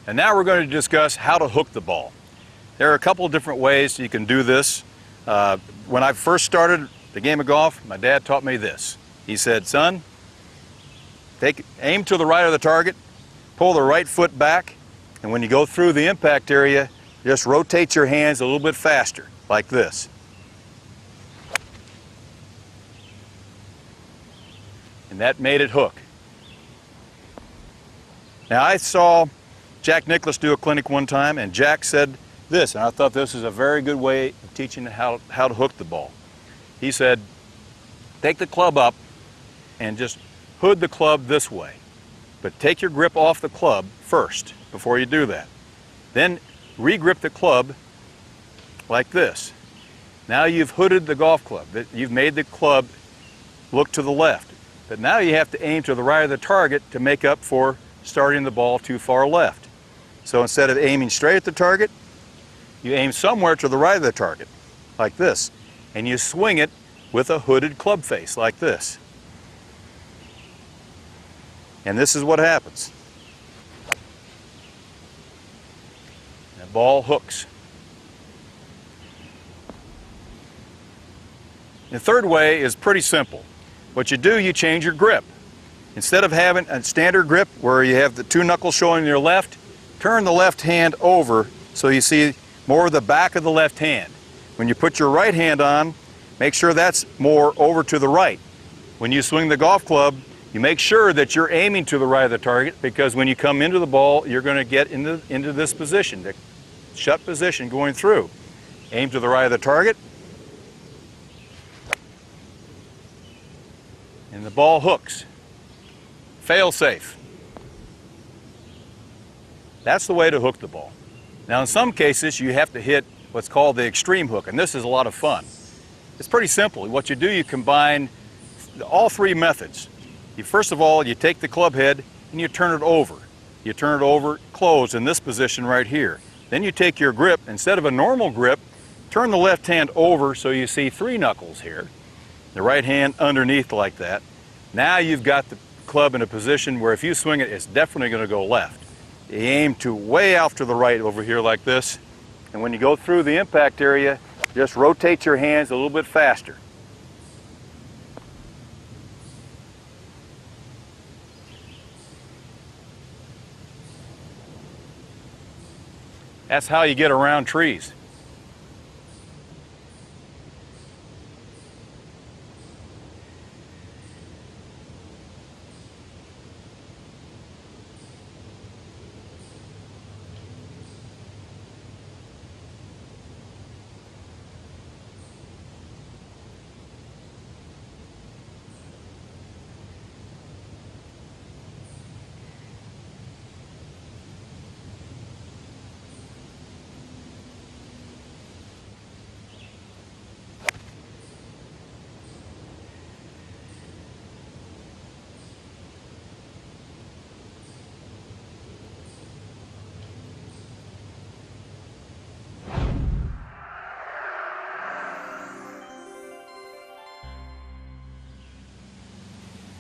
And now we're going to discuss how to hook the ball. There are a couple of different ways you can do this. When I first started the game of golf, my dad taught me this. He said, son, aim to the right of the target, pull the right foot back, and when you go through the impact area, just rotate your hands a little bit faster, like this. And that made it hook. Now I saw Jack Nicklaus do a clinic one time, and Jack said this, and I thought this is a very good way of teaching how to hook the ball. He said, take the club up and just hood the club this way, but take your grip off the club first before you do that. Then re-grip the club like this. Now you've hooded the golf club. You've made the club look to the left, but now you have to aim to the right of the target to make up for starting the ball too far left. So instead of aiming straight at the target, you aim somewhere to the right of the target, like this, and you swing it with a hooded club face, like this. And this is what happens. The ball hooks. The third way is pretty simple. What you do, you change your grip. Instead of having a standard grip where you have the two knuckles showing your left, turn the left hand over so you see more of the back of the left hand. When you put your right hand on, make sure that's more over to the right. When you swing the golf club, you make sure that you're aiming to the right of the target, because when you come into the ball, you're going to get into this position, the shut position going through. Aim to the right of the target, and the ball hooks. Fail safe. That's the way to hook the ball. Now in some cases you have to hit what's called the extreme hook, and this is a lot of fun. It's pretty simple. What you do, you combine all three methods. First of all, you take the club head and you turn it over. You turn it over closed in this position right here. Then you take your grip, instead of a normal grip, turn the left hand over so you see three knuckles here. The right hand underneath like that. Now you've got the club in a position where if you swing it, it's definitely going to go left. You aim to way out to the right over here like this, and when you go through the impact area, just rotate your hands a little bit faster. That's how you get around trees.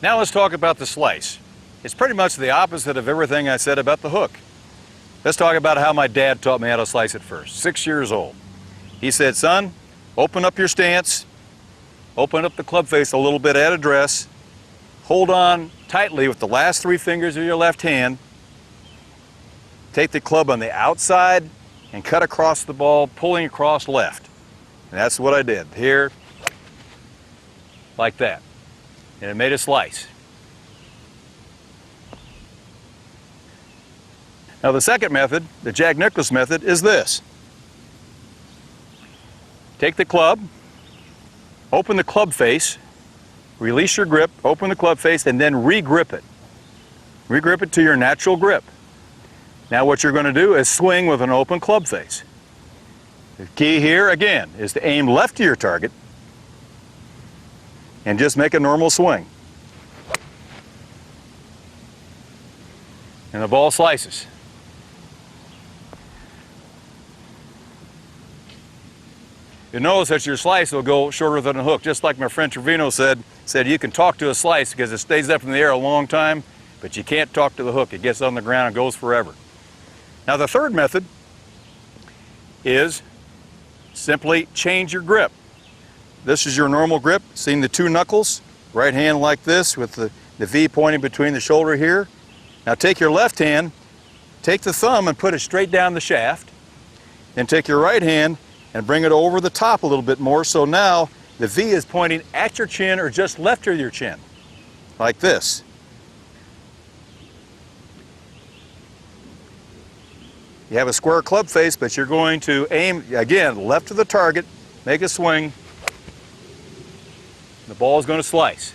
Now let's talk about the slice. It's pretty much the opposite of everything I said about the hook. Let's talk about how my dad taught me how to slice it first. 6 years old. He said, son, open up your stance, open up the club face a little bit at address, hold on tightly with the last three fingers of your left hand, take the club on the outside and cut across the ball, pulling across left. And that's what I did here, like that. And it made a slice. Now the second method, the Jack Nicklaus method, is this. Take the club, open the club face, release your grip, open the club face, and then re-grip it. Re-grip it to your natural grip. Now what you're going to do is swing with an open club face. The key here, again, is to aim left to your target and just make a normal swing. And the ball slices. You'll notice that your slice will go shorter than a hook, just like my friend Trevino said you can talk to a slice because it stays up in the air a long time, but you can't talk to the hook. It gets on the ground and goes forever. Now the third method is simply change your grip. This is your normal grip, seeing the two knuckles, right hand like this with the V pointing between the shoulder here. Now take your left hand, take the thumb and put it straight down the shaft, then take your right hand and bring it over the top a little bit more, so now the V is pointing at your chin or just left of your chin, like this. You have a square club face, but you're going to aim, again, left of the target, make a swing. The ball is going to slice.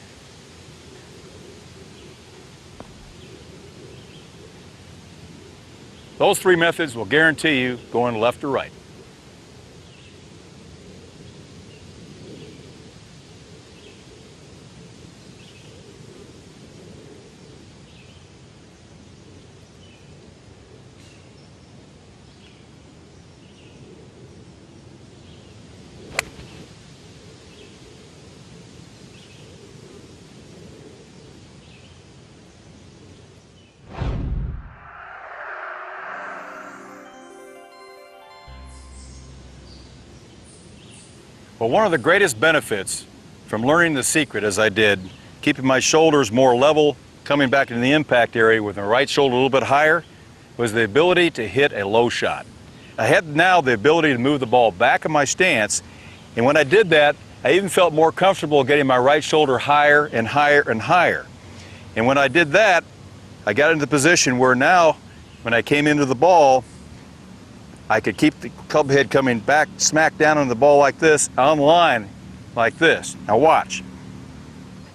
Those three methods will guarantee you going left or right. Well, one of the greatest benefits from learning the secret, as I did, keeping my shoulders more level, coming back into the impact area with my right shoulder a little bit higher, was the ability to hit a low shot. I had now the ability to move the ball back in my stance, and when I did that, I even felt more comfortable getting my right shoulder higher and higher and higher. And when I did that, I got into the position where now, when I came into the ball, I could keep the club head coming back, smack down on the ball like this, on line like this. Now watch.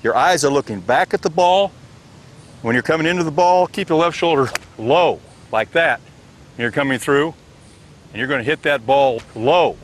Your eyes are looking back at the ball. When you're coming into the ball, keep your left shoulder low, like that. And you're coming through, and you're going to hit that ball low.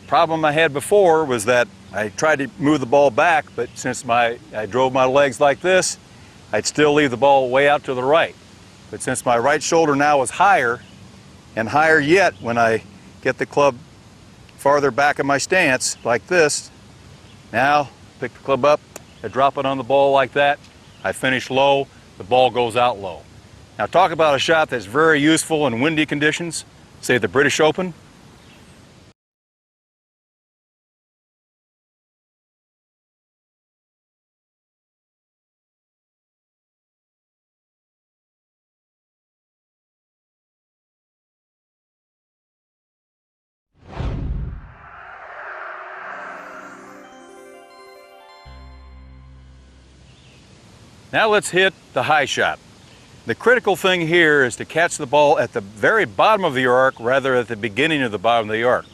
Problem I had before was that I tried to move the ball back, but since I drove my legs like this, I'd still leave the ball way out to the right. But since my right shoulder now is higher, and higher yet when I get the club farther back in my stance, like this, now pick the club up, I drop it on the ball like that, I finish low, the ball goes out low. Now talk about a shot that's very useful in windy conditions, say the British Open. Now let's hit the high shot. The critical thing here is to catch the ball at the very bottom of the arc rather at the beginning of the bottom of the arc.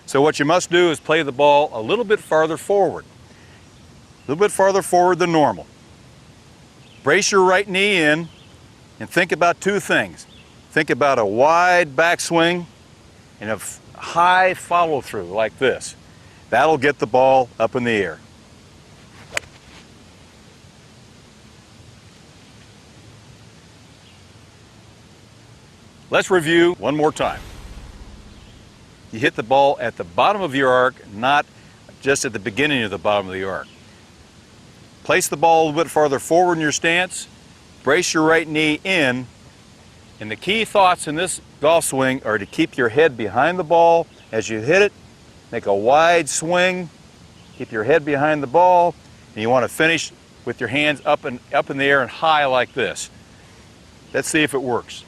So what you must do is play the ball a little bit farther forward. A little bit farther forward than normal. Brace your right knee in and think about two things. Think about a wide backswing and a high follow through like this. That'll get the ball up in the air. Let's review one more time. You hit the ball at the bottom of your arc, not just at the beginning of the bottom of the arc. Place the ball a little bit farther forward in your stance, brace your right knee in, and the key thoughts in this golf swing are to keep your head behind the ball as you hit it, make a wide swing, keep your head behind the ball, and you want to finish with your hands up in the air and high like this. Let's see if it works.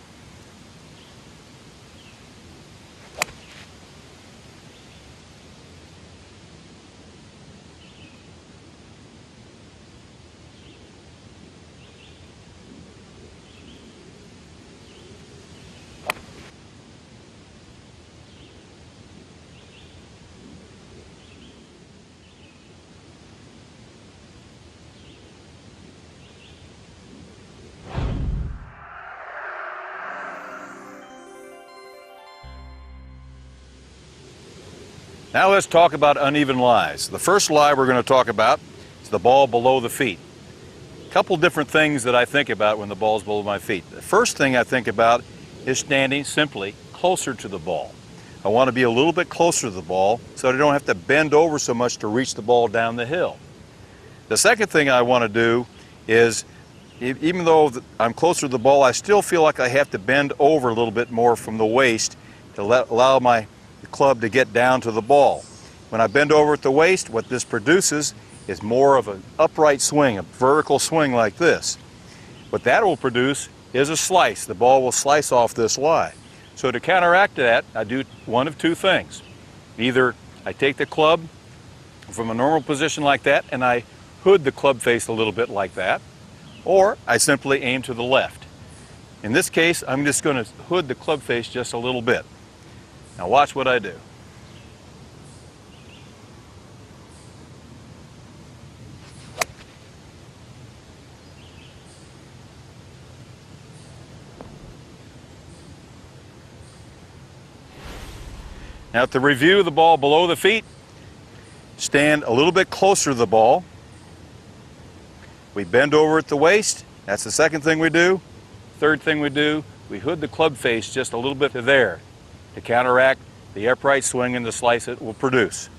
Now let's talk about uneven lies. The first lie we're going to talk about is the ball below the feet. A couple different things that I think about when the ball's below my feet. The first thing I think about is standing simply closer to the ball. I want to be a little bit closer to the ball so I don't have to bend over so much to reach the ball down the hill. The second thing I want to do is, even though I'm closer to the ball, I still feel like I have to bend over a little bit more from the waist to allow my club to get down to the ball. When I bend over at the waist, what this produces is more of an upright swing, a vertical swing like this. What that will produce is a slice. The ball will slice off this lie. So to counteract that, I do one of two things. Either I take the club from a normal position like that and I hood the club face a little bit like that, or I simply aim to the left. In this case, I'm just going to hood the club face just a little bit. Now watch what I do. Now to review the ball below the feet, stand a little bit closer to the ball. We bend over at the waist. That's the second thing we do. Third thing we do, we hood the club face just a little bit to there to counteract the upright swing and the slice it will produce.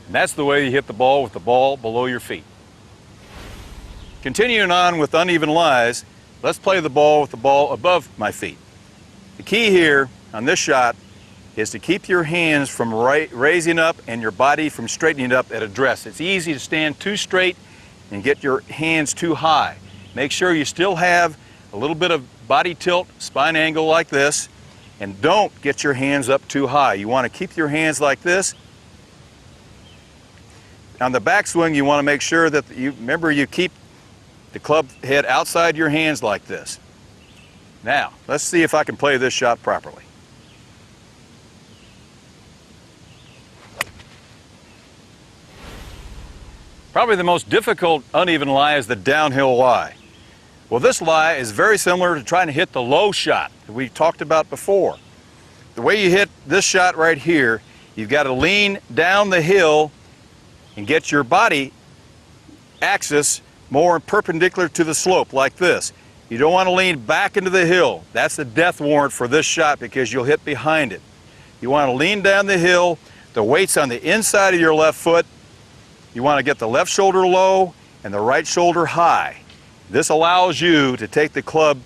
And that's the way you hit the ball with the ball below your feet. Continuing on with uneven lies, let's play the ball with the ball above my feet. The key here on this shot is to keep your hands from raising up and your body from straightening up at address. It's easy to stand too straight and get your hands too high. Make sure you still have a little bit of body tilt, spine angle like this, and don't get your hands up too high. You want to keep your hands like this. On the backswing, you want to make sure that you keep the club head outside your hands like this. Now, let's see if I can play this shot properly. Probably the most difficult uneven lie is the downhill lie. Well, this lie is very similar to trying to hit the low shot that we talked about before. The way you hit this shot right here, you've got to lean down the hill and get your body axis more perpendicular to the slope like this. You don't want to lean back into the hill. That's the death warrant for this shot because you'll hit behind it. You want to lean down the hill, the weight's on the inside of your left foot. You want to get the left shoulder low and the right shoulder high. This allows you to take the club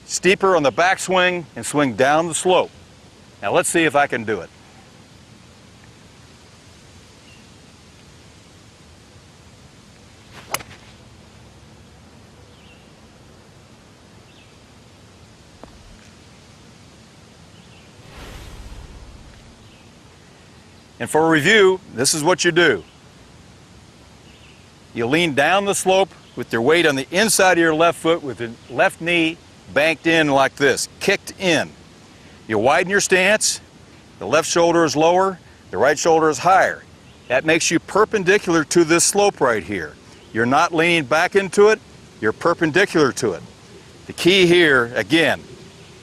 steeper on the backswing and swing down the slope. Now let's see if I can do it. And for a review, this is what you do. You lean down the slope with your weight on the inside of your left foot with the left knee banked in like this, kicked in. You widen your stance, the left shoulder is lower, the right shoulder is higher. That makes you perpendicular to this slope right here. You're not leaning back into it, you're perpendicular to it. The key here, again,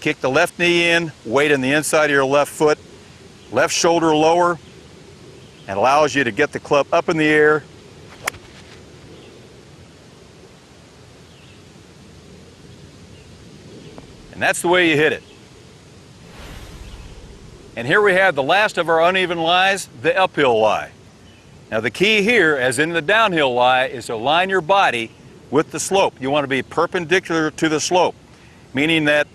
kick the left knee in, weight on the inside of your left foot, left shoulder lower, and allows you to get the club up in the air. And that's the way you hit it. And here we have the last of our uneven lies, the uphill lie. Now the key here, as in the downhill lie, is to align your body with the slope. You want to be perpendicular to the slope, meaning that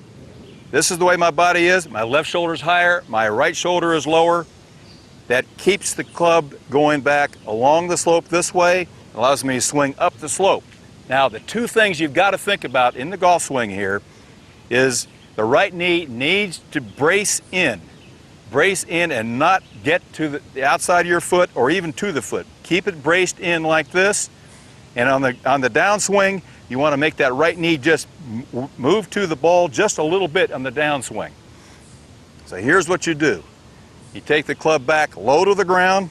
this is the way my body is, my left shoulder is higher, my right shoulder is lower. That keeps the club going back along the slope this way, allows me to swing up the slope. Now the two things you've got to think about in the golf swing here is the right knee needs to brace in and not get to the outside of your foot or even to the foot. Keep it braced in like this, and on the downswing, you want to make that right knee just move to the ball just a little bit on the downswing. So here's what you do. You take the club back low to the ground,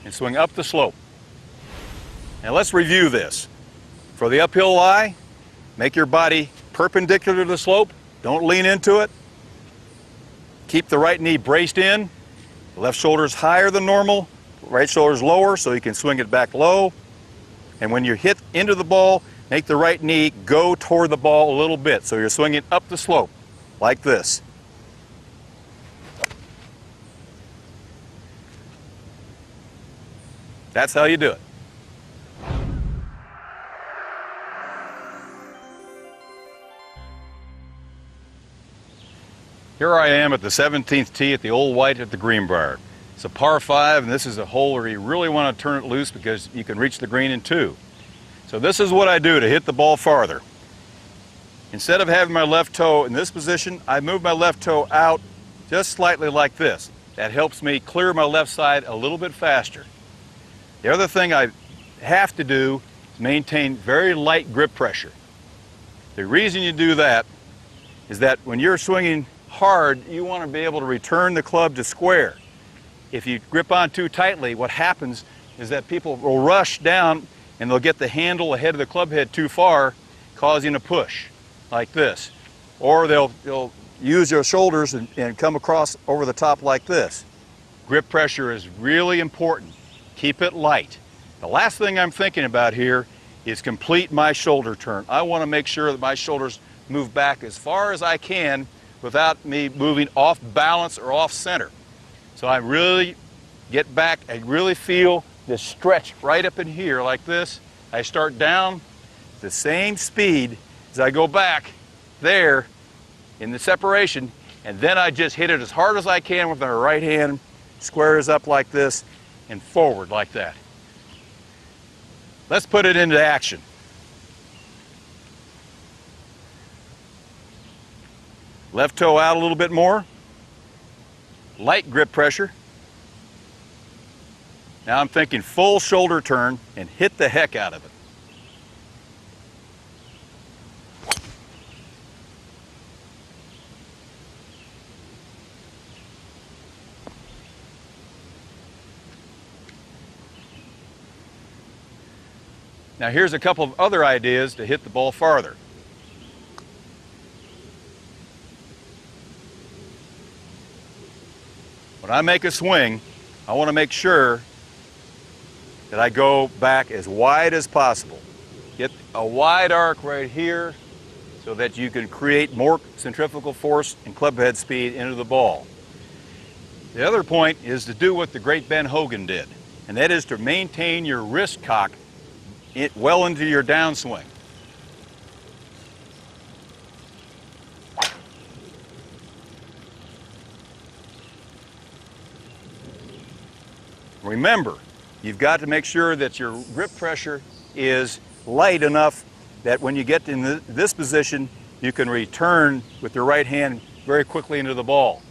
and swing up the slope. Now let's review this. For the uphill lie, make your body perpendicular to the slope. Don't lean into it. Keep the right knee braced in. The left shoulder is higher than normal. Right shoulder is lower, so you can swing it back low. And when you hit into the ball, make the right knee go toward the ball a little bit. So you're swinging up the slope, like this. That's how you do it. Here I am at the 17th tee at the Old White at the Greenbrier. It's a par 5, and this is a hole where you really want to turn it loose because you can reach the green in 2. So this is what I do to hit the ball farther. Instead of having my left toe in this position, I move my left toe out just slightly like this. That helps me clear my left side a little bit faster. The other thing I have to do is maintain very light grip pressure. The reason you do that is that when you're swinging hard, you want to be able to return the club to square. If you grip on too tightly, what happens is that people will rush down and they'll get the handle ahead of the club head too far, causing a push like this. Or they'll use your shoulders and come across over the top like this. Grip pressure is really important. Keep it light. The last thing I'm thinking about here is complete my shoulder turn. I want to make sure that my shoulders move back as far as I can without me moving off balance or off center. So I really get back, I really feel this stretch right up in here like this. I start down the same speed as I go back there in the separation, and then I just hit it as hard as I can with my right hand, squares up like this, and forward like that. Let's put it into action. Left toe out a little bit more. Light grip pressure. Now I'm thinking full shoulder turn and hit the heck out of it. Now here's a couple of other ideas to hit the ball farther. When I make a swing, I want to make sure that I go back as wide as possible. Get a wide arc right here so that you can create more centrifugal force and club head speed into the ball. The other point is to do what the great Ben Hogan did, and that is to maintain your wrist cock well into your downswing. Remember, you've got to make sure that your grip pressure is light enough that when you get in this position, you can return with your right hand very quickly into the ball.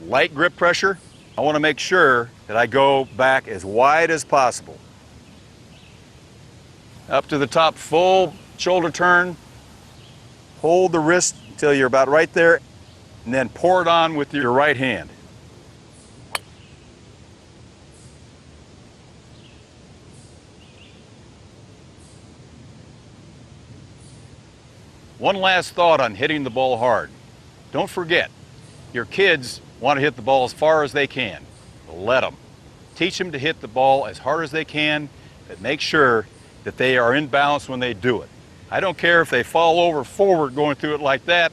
Light grip pressure, I want to make sure that I go back as wide as possible. Up to the top, full shoulder turn. Hold the wrist until you're about right there, and then pour it on with your right hand. One last thought on hitting the ball hard. Don't forget, your kids want to hit the ball as far as they can. Let them. Teach them to hit the ball as hard as they can, but make sure that they are in balance when they do it. I don't care if they fall over forward going through it like that,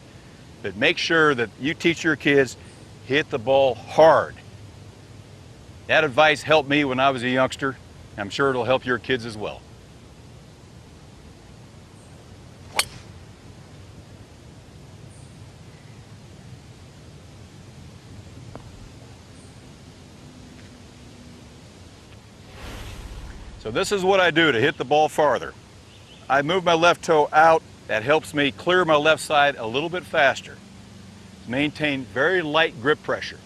but make sure that you teach your kids hit the ball hard. That advice helped me when I was a youngster. I'm sure it'll help your kids as well. So this is what I do to hit the ball farther. I move my left toe out. That helps me clear my left side a little bit faster. Maintain very light grip pressure.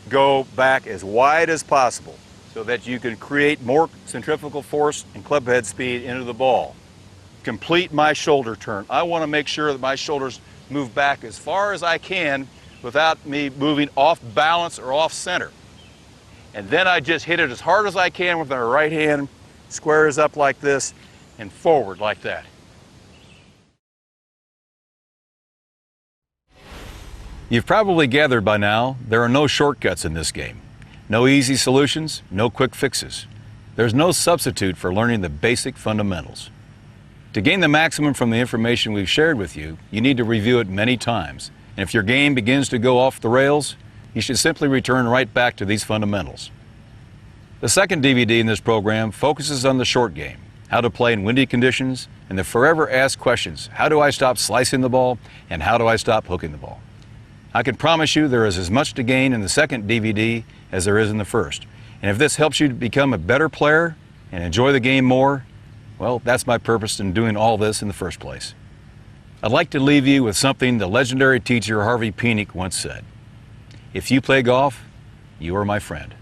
Go back as wide as possible so that you can create more centrifugal force and club head speed into the ball. Complete my shoulder turn. I want to make sure that my shoulders move back as far as I can without me moving off balance or off center. And then I just hit it as hard as I can with my right hand, squares up like this, and forward like that. You've probably gathered by now, there are no shortcuts in this game. No easy solutions, no quick fixes. There's no substitute for learning the basic fundamentals. To gain the maximum from the information we've shared with you, you need to review it many times. And if your game begins to go off the rails, you should simply return right back to these fundamentals. The second DVD in this program focuses on the short game, how to play in windy conditions, and the forever asked questions, how do I stop slicing the ball, and how do I stop hooking the ball? I can promise you there is as much to gain in the second DVD as there is in the first. And if this helps you to become a better player and enjoy the game more, well, that's my purpose in doing all this in the first place. I'd like to leave you with something the legendary teacher Harvey Penick once said. If you play golf, you are my friend.